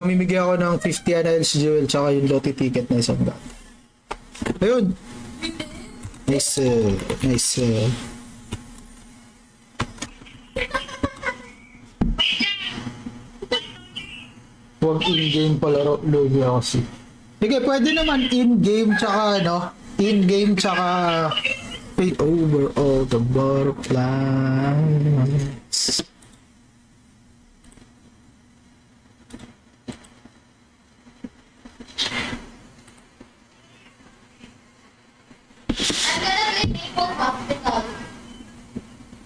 Mamimigay ako ng 50 NLs jewel tsaka yung lottery ticket na isang daan. Ayun. Nice. Nice. Huwag in-game palaro. Lugi ako si. Sige, pwede naman in-game tsaka ano. In-game tsaka fade over all the butterflies. I'm gonna play Maple Hospital.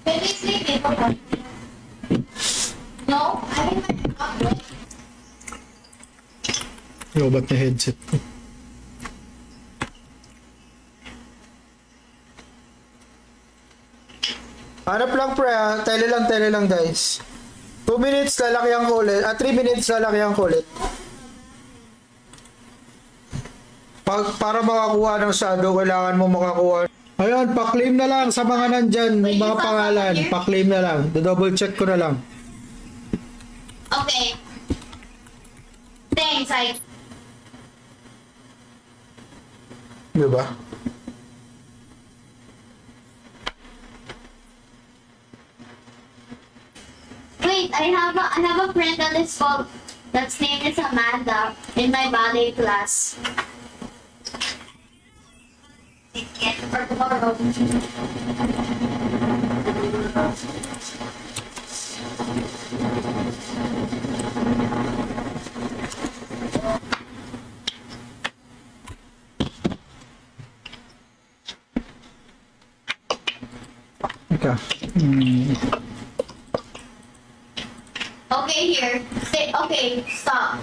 Can we play Maple Hospital? No, I mean my hospital. Yo, ba't na headset ko? Hanap lang pre ha. Tele lang guys. 2 minutes lalaki ang ulit. 3 minutes lalaki ang ulit. Para makakuha ng shadow, kailangan mo makakuha. Ayun, pa-claim na lang sa mga nandyan, yung mga pangalan. Pa-claim na lang. Do-double check ko na lang. Okay. Thanks, I... Diba? Wait, I have a friend on this phone that's name is Amanda in my ballet class. For tomorrow. Ika. Okay, here. Stay. Okay, stop.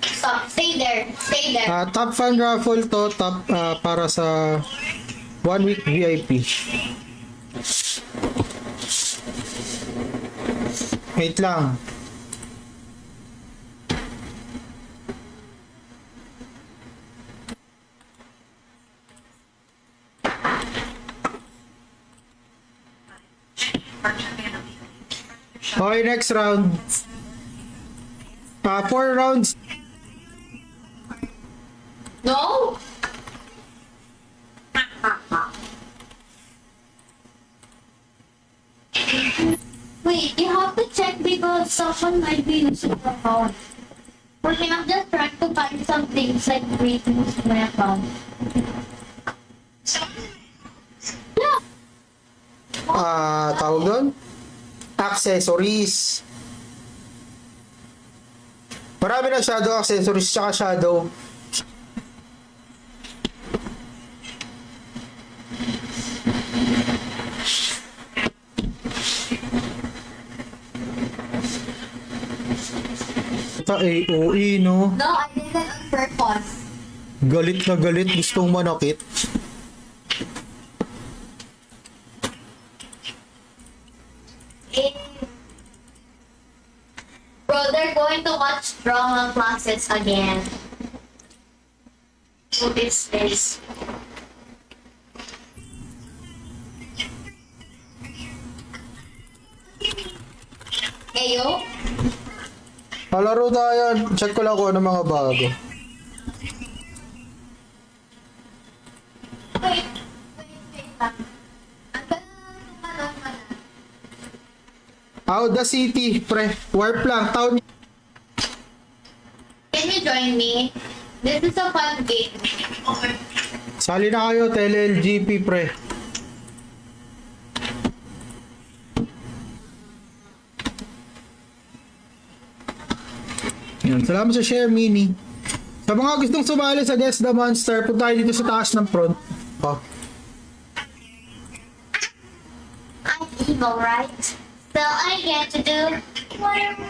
Stop. Stay there. Stay there. Top fan raffle to, top para sa 1 week VIP. Wait lang. Okay, next round. 4 rounds. No. Wait, you have to check because someone might be using your account. For me, I'm just trying to find some things like ratings in my account. Yeah. Tawag doon? Accessories. Marami na shadow accessories tsaka shadow. Ito AOE no. No, I did that on purpose. Galit na galit, gustong manakit. Eh. Bro, they're going to watch drama classes again. Who is this? Ayo? Palaro tayo, check ko lang kung ano mga bago. Wait, wait lang. Ang tanong mo na. Out the city, pre. Warp lang, town. Can you join me? This is a fun game. Sali na kayo, tele-LGP, pre. Yan, salamat sa share, Mini. Sa mga gustong sumali sa Guess the Monster, punta tayo dito sa taas ng front. Oh. I'm evil, right? So I get to do whatever.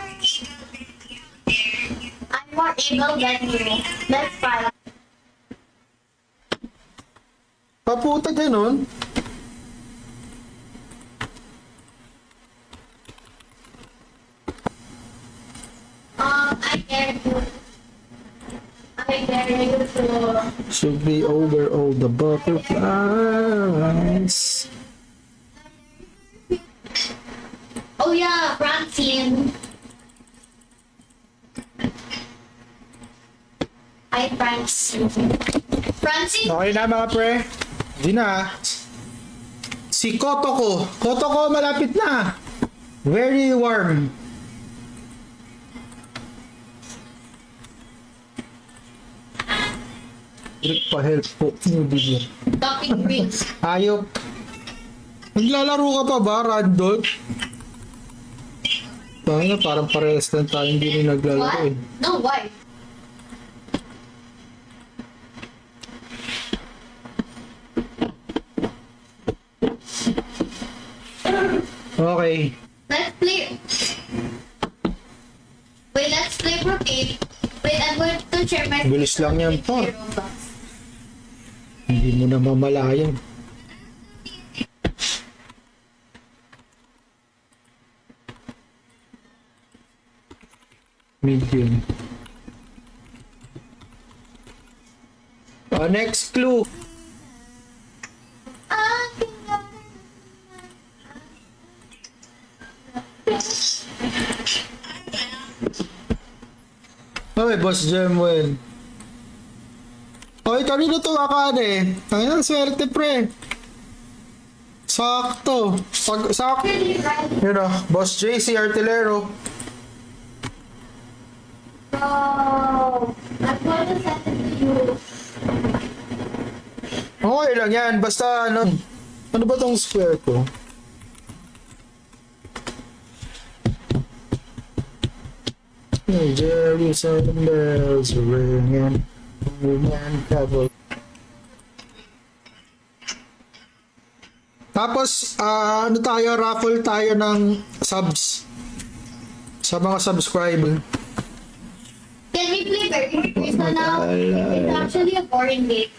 I'm more evil than you. Let's fight. Paputa ganun. I dare you. I dare you to. Should be over all the butterflies. Oh yeah, Francine. Hi, Francis. Francis? Okay na mga pre. Hindi na. Si Kotoko. Kotoko, malapit na. Very warm. Trip pa help po. Newbie. Topic Reels. Ayop. Naglalaro ka pa ba, Randolph? Tanga, parang parehas lang tayo hindi rin naglalaro What? eh. No, why? Okay. Let's play. Wait, let's play Brocade. Wait, I'm going to share my Bilis lang yan, pa. Roblox. Hindi mo na mamalayan. Medium. Next clue. Okay, Boss Jemuel. Okay, kanino to Akane? Ang swerte, pre. Sakto. Sakto. Yun o, Boss JC Artilero. No, I'm going to send it to you. Okay lang yan. Basta ano. Ano ba tong square ko? Jerusalem bells are ringing. Woman cavalry. Tapos, ano tayo, raffle tayo ng subs sa mga subscriber. Can we play Berry Crystal now? It's actually a boring game.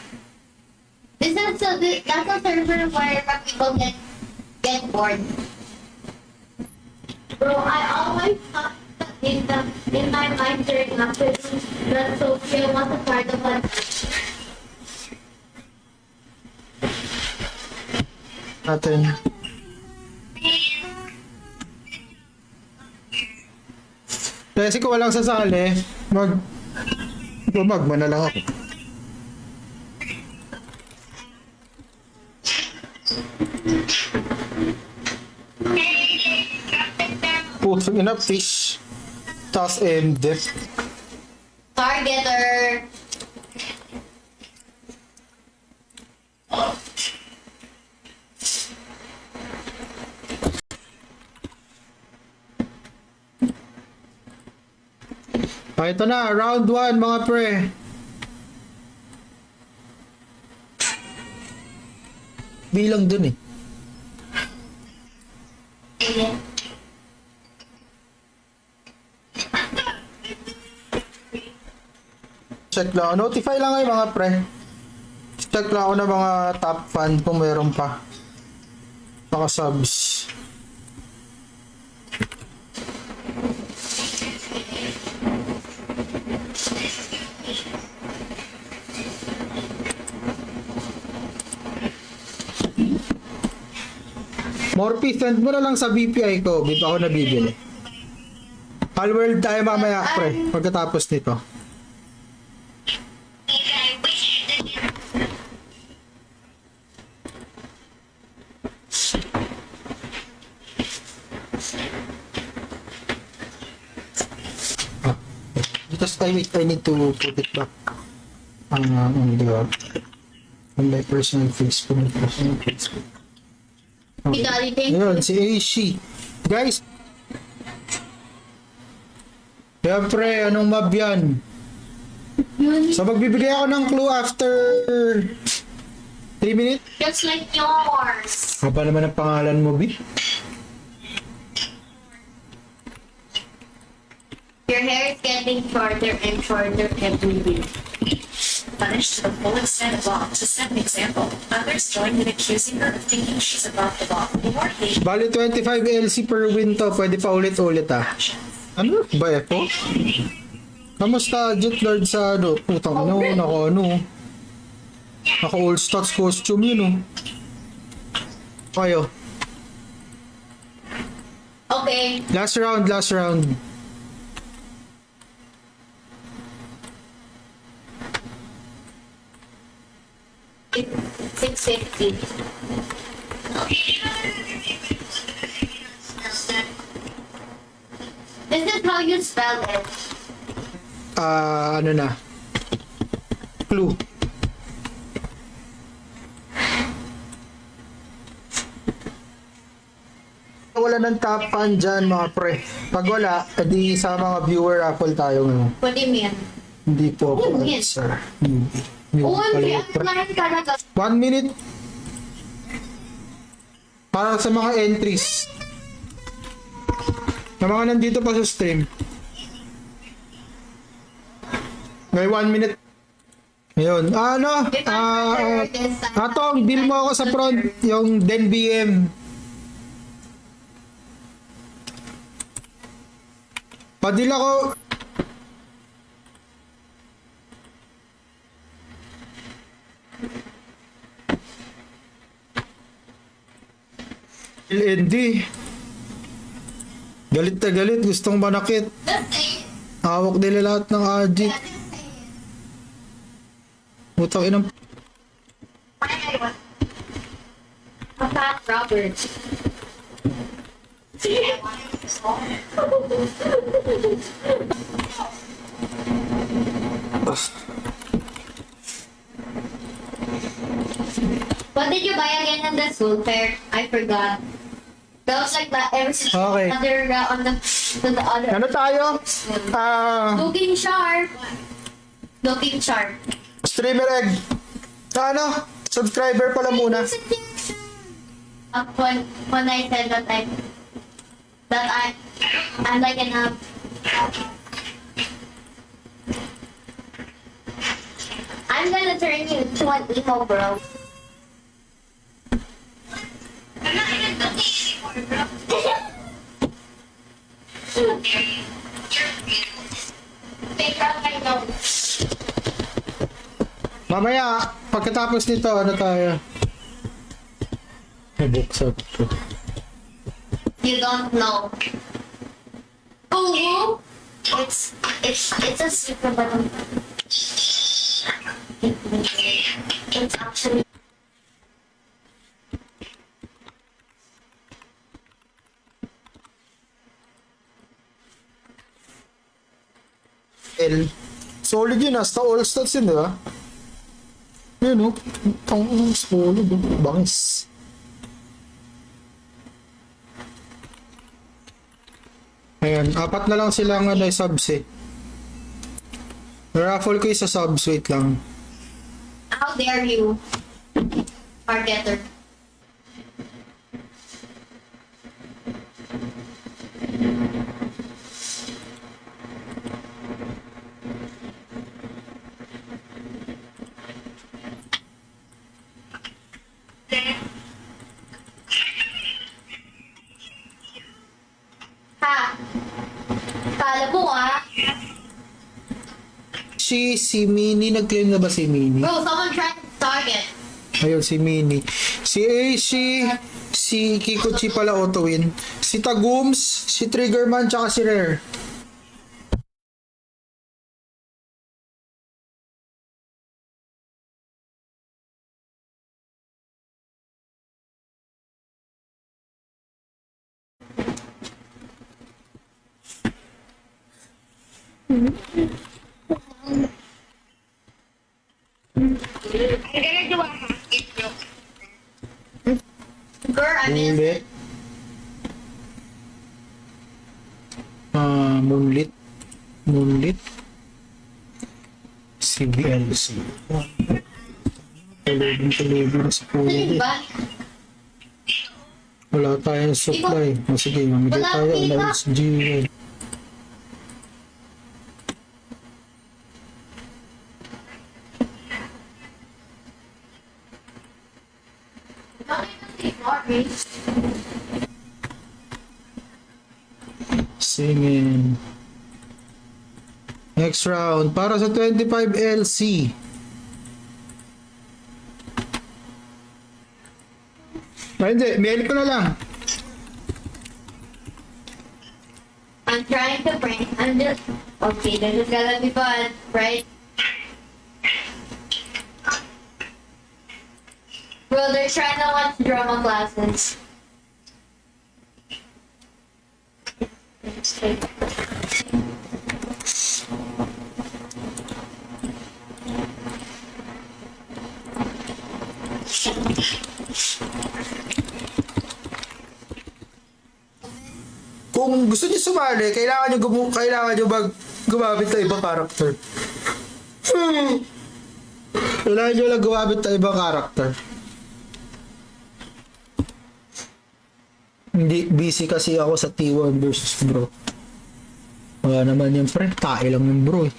That's a server where people get bored. Bro, I always thought that in my mind during afternoon that Sophia was a part of an Natin. Kasi kung walang sasali, magma na lang ako. Putang ina, fish. Tapos MD. targeter. Ito na, round 1 mga pre. Bilang dun eh. Check lang. Notify lang kayo mga pre. Check lang ako ng mga top fan kung meron pa. Saka subs. Morphe, send mo na lang sa BPI ko. Bito ako nabibili. Palworld tayo mamaya, pre. Pagkatapos nito. Just I need to put it back on my personal Facebook. Daddy, thank you. Ayun, si Aishi. Guys, siyempre, anong map yan? So, magbibigay ako ng clue after 3 minutes. Just like yours. Ano pa naman ang pangalan mo, B? Your hair is getting shorter and shorter every day. Punished to the full extent of law. To set an example, others join in accusing her of thinking she's above the law or hate Bali 25 LC per win to. Pwede pa ulit-ulit ah. actions. Ano? Ba ito? Kamusta, Jet Lord sa ano? Putang ino, naka ano? Naka all stars costume yun oh. Kayo. Okay. Last round, last round. 650. This is how you spell it. Ano na? Clue. Wala ng top fan dyan mga pre. Pag wala, edi sa mga viewer raffle tayo ngayon. What do you mean? Hindi po ako, Yun. sir. Newbie. Newbie Oh, pala hindi. yung Ang pre. lahat talaga. 1 minute. Para sa mga entries. Yung mga nandito pa sa stream. May 1 minute. Ayun. Ano? Atong, bill mo ako sa front. Yung 10 BM. Padil ako. LND. Galit na galit. Gustong manakit. Just say it. Hawak nila lahat ng addict. Just say it. Butang inang. A fat Robert. What did you buy again in the school fair? I forgot. That was like that ever since Okay. other on the other. Ano tayo? Looking sharp. Looking sharp. Streamer egg. Ano? Subscriber pala muna. When I said I'm like in a I'm gonna turn you into an emo bro. I'm not even looking anymore, bro. Take out my nose. Mamaya, pagkatapos nito, ano tayo? Nabuksan ko. You don't know. Oh, it's a super button. It's actually L. Solid yun, hasta all stats yun, di ba? Yun, oh. Ang solid, oh. Bangis. Ayan, 4 na lang silang ano, subs eh. Raffle ko isa subs, wait lang. how dare you, marketer. Ha? Kala mo Si Mini, nag-claim na ba si Mini? Bro, someone tried to target. Ayun, si Mini. Si Aishi, si Kikuchi pala auto win. Si Tagums, si Triggerman, tsaka si Rare. Girl, I mean, Moonlit. Moonlit. Moonlit. CBLC. Tulogin na sa pulo. di ba? Wala tayong supply. O sige, mamigay Wala tayo. kita. Allowance GL. Singing. Next round. Para sa 25 LC. Ay, hindi. Mail ko na lang. I'm trying to bring. I'm just okay. This is gonna be fun, right? Bro, they're trying to watch drama classes. Kung gusto niyo sumali, kailangan niyo gumamit ng ibang character. Kailangan niyo lang gumamit ng ibang character. Hindi, busy kasi ako sa T1 versus bro. Wala naman yung pre, tae lang yung bro eh.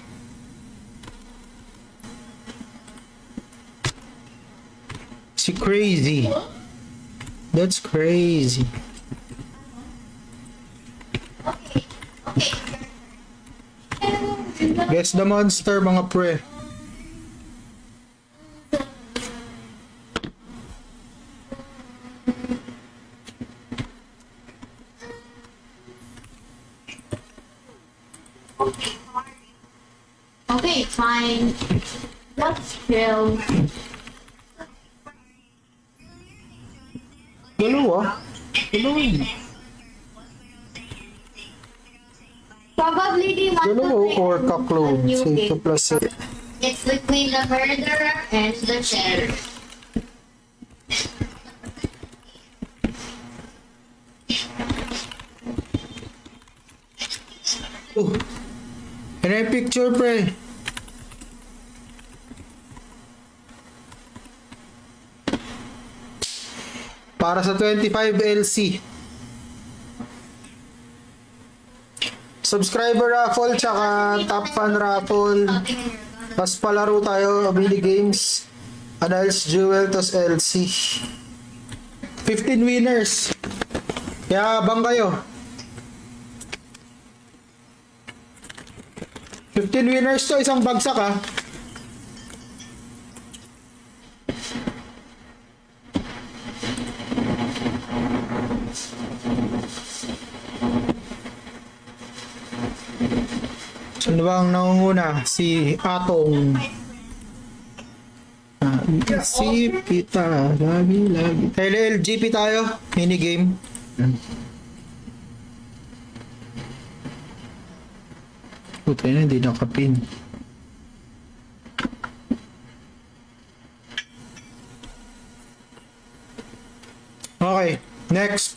Si crazy. That's crazy. Guess the monster mga pre. Okay, fine. Let's chill. Dalawa? Dalawa yun. Probably they want Dalawa to play or a ka-clone. new Say game. 2 plus 8. It's between the murderer and the sheriff. Oh. Can I picture pre? Para sa 25 LC. Subscriber raffle tsaka top fan raffle. Tapos palaro tayo, mini games. Annals Jewel, tas LC. 15 winners. Kaya abang kayo. 15 winners to, isang bagsak ha. Sino ba ang nangunguna? Si Atong. Si Pita. Lagi. LLGP tayo. Minigame. Puta na, hindi nakapin. Okay, next.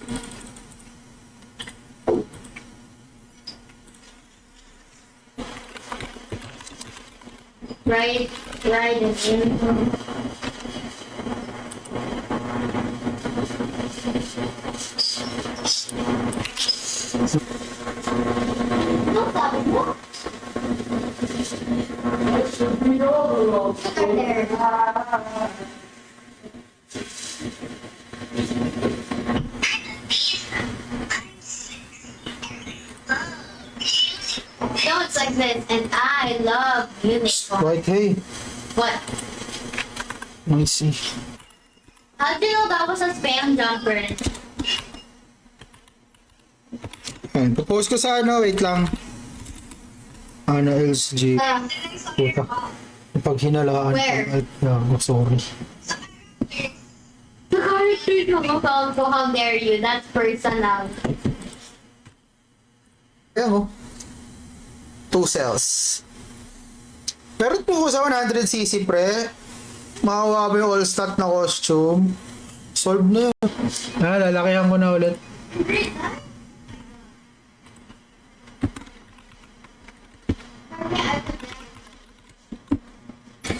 Right and in. No sabi mo? Look at there. No, it's like this, and I love unicorn. Right, hey. What? Let me see. How do you know that was a spam jumper? Ayan, propose ko sa ano, wait lang. Ano else, G? Puta. Pag hinalaan. Where? Sorry. How dare you? That's personal. Ayan mo. 2 cells. Meron po ko sa 100cc pre. Makakuha mo yung all stat na costume. Solve na yun. Lalakihan ko na ulit.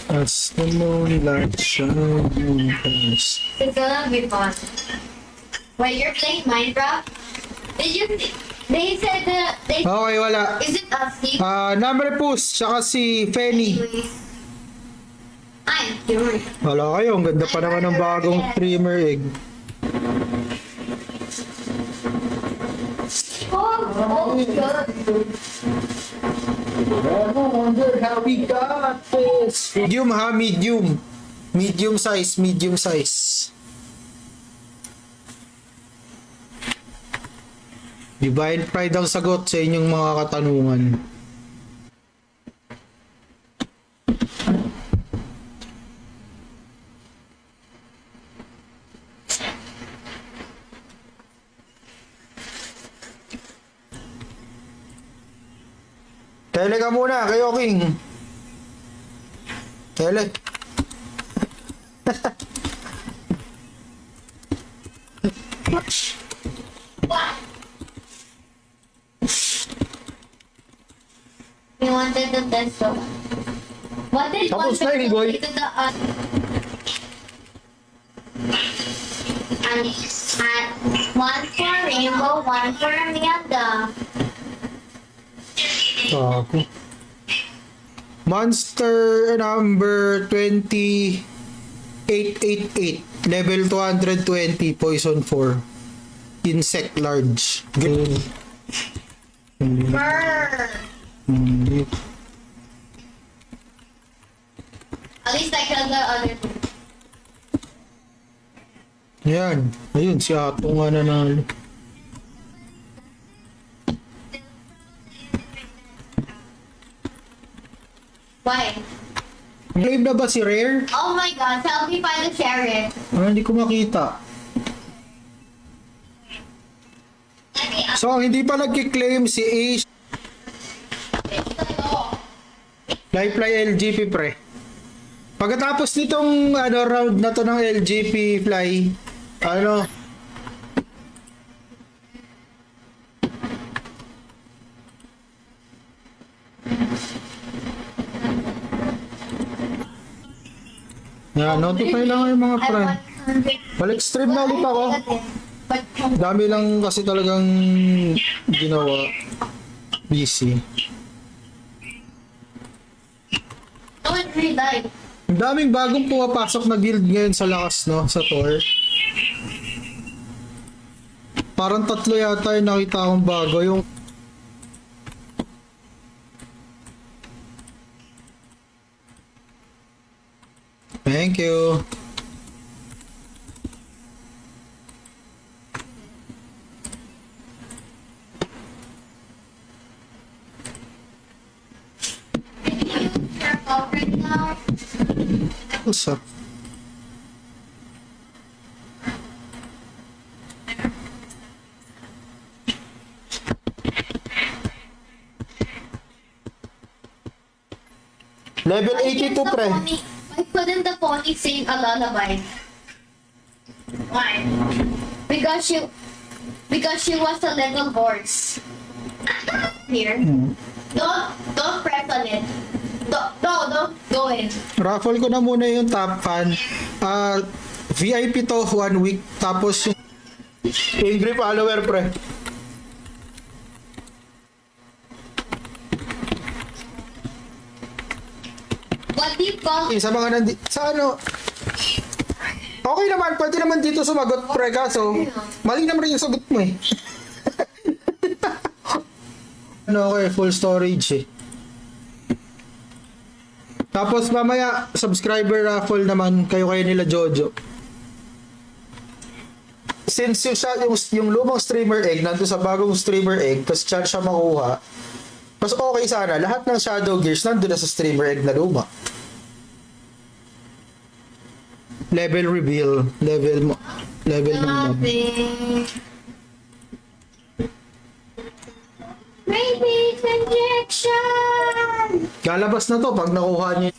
As the moonlight shines. It's gonna be fun. When you're playing Minecraft, did you? They said that they. Okay, wala. Is it a secret? Number Puss, tsaka si Fenny. I'm curious. Wala kayo, ang ganda pa naman ng bagong streamer egg. Oh, good. Medium ha, medium. Medium size. Divine Pride ang sagot sa inyong mga katanungan. Tele ka muna, kayo King. Tele. We wanted the test so. What did Tapos one na yun, boy. to the and one for Rainbow, one for Amanda. Ako. Monster number 20888. Level 220. Poison 4. Insect large. Brr. Hindi. At least I killed the other two. Yan. Ayun, si Ato nga nanalo. Why? Claim na ba si Rare? Oh my god, help me find the sheriff. Hindi ko makita. So, hindi pa nagkiklaim si Ace Fly LGP pre. Pagkatapos nitong round na to ng LGP Fly, notify lang yung mga friend. Balik stream na ulit ako. Dami lang kasi talagang ginawa. Busy. Don't read. Ang daming bagong pumapasok na guild ngayon sa lakas, no? Sa tour. Parang 3 yata yung nakita akong bago. Yung thank you. Right now. What's up? Level 82 pre. Why couldn't the pony sing a lullaby? Why? Because she was a little horse. Here. Don't press on it. Don't go in. Raffle ko na muna yung top fan. VIP to 1 week. Tapos yung angry follower pre. What do you call Sa mga okay naman, pwede naman dito sumagot pre, kaso mali naman rin yung sagot mo eh. Okay, full storage eh. Tapos mamaya, subscriber raffle naman kayo nila Jojo. Since yung lumang streamer egg nandun sa bagong streamer egg, tapos chance siya makuha, mas okay sana, lahat ng Shadow Gears nandun na sa streamer egg na luma. Level reveal. Level ng nothing? Maybe it's injection. Lalabas na to pag nakuha niyo.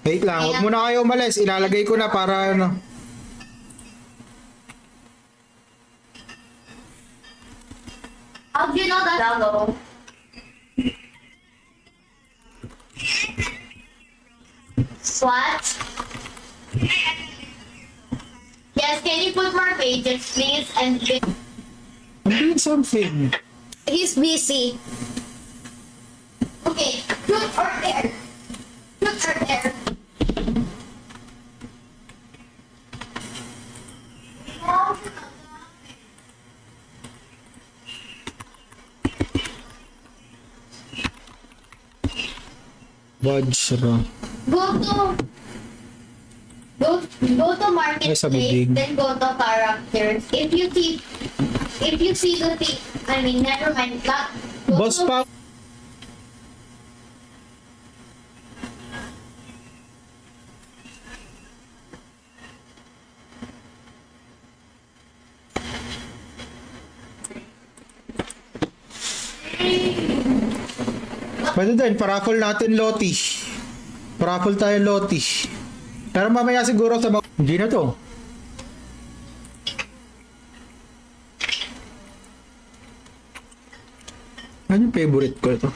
Wait lang, huwag muna kayo umalis. Ilalagay ko na para How do you know that? Hello. What? Yes, can you put more pages, please? And I'm doing something. he's busy. Okay, put her there. Put her there. Vajra. Go to Ay, sa marketplace, bibig. then go to characters. If you see the thing, I mean, never mind. Go Boss to- pa. Pwede din, paraffle natin Loti. Paraffle tayo Loti. Pero mamaya siguro sa mga... Hindi na to. Ano yung favorite ko ito?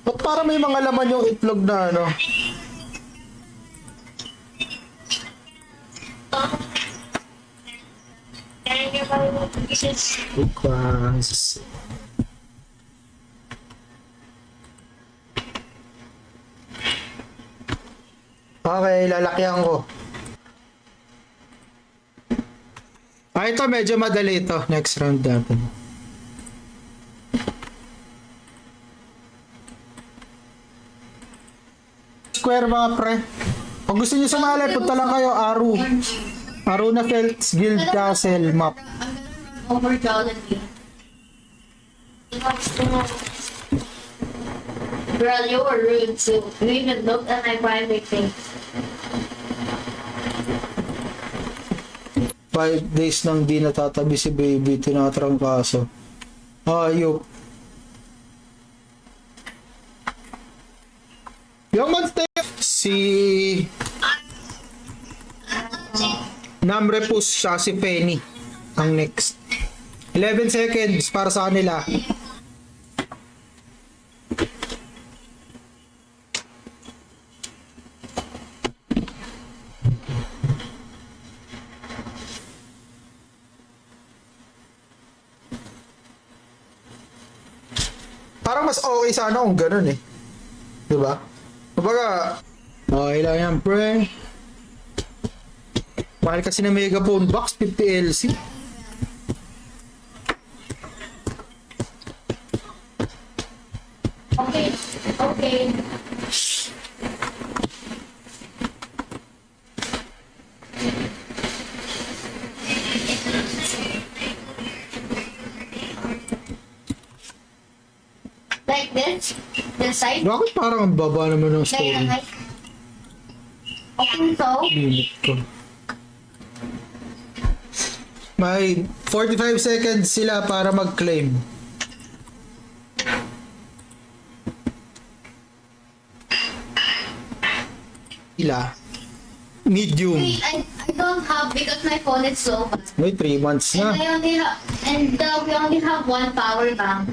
Ba't parang may mga laman yung itlog na ano? Bukas. Okay, lalakyan ko. Ito medyo madali ito. Next round natin. Square mga pre. Kung gusto niyo sumali, punta lang kayo Aru. Aruna Felts Guild Castle map. Over Jollibee. Girl, you were rude too. You even looked at my private thing. 5 days nang di natatabi si baby, tinatrangkaso. Ayop. Yung monster si Namrepus siya si Penny ang next. 11 seconds para sa kanila. Parang mas okay sana kung ganun eh. Diba? Kumbaga, okay lang yan, pre. Mahal kasi na megaphone box, 50 LC. Okay, okay. Like this? This side? Bakit parang ang baba naman ng Like, story? like. Okay, so. Limit ko. May 45 seconds sila para mag-claim. Ila. Medium. Wait, I don't have because my phone is so bad. May 3 months And na. I only have, and we only have one power bank.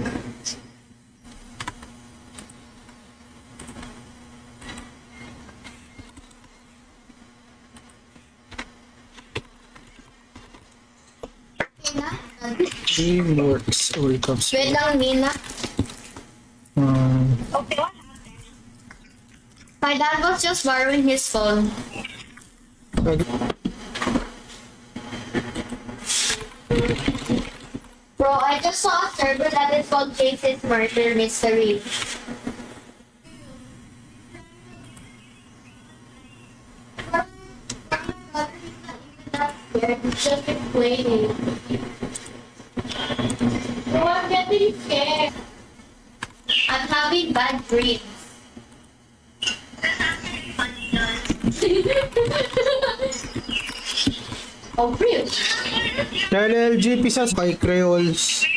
Okay na? Teamworks or comes. Wait lang, Nina. My dad was just borrowing his phone. Bro, I just saw a server that is called Chase's Murder Mystery. He's just explaining. Bro, I'm getting scared. I'm having bad dreams. Oh, really? Dahil LGP sa kay Creoles,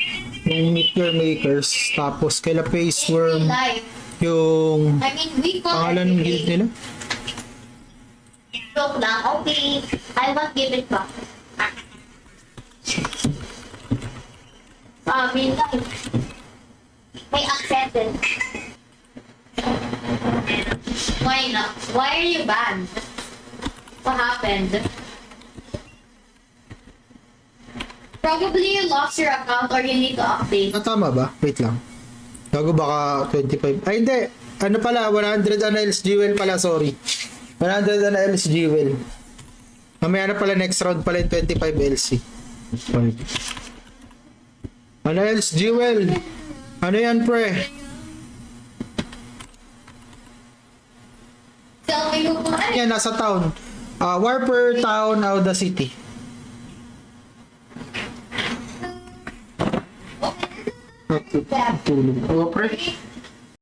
yung Meet Your Makers, tapos kay La Face Worm, Live. yung I mean, we call pangalan ng it guild nila. joke lang. Okay, I won't give it back. I mean, like, I accepted. Why not? Why are you banned? What happened? Probably you lost your account or you need to update. Tama ba? Wait lang. Bago baka 25. Ay, hindi. Ano pala? 100 NLs Jewel pala, sorry. 100 NLs Jewel. Mamaya na pala next round pala yung 25 LC. NLs Jewel. Ano yan, pre? Tell me who won. Yan, nasa town. Warper Town, Auda City. Tulog. Oh, pre.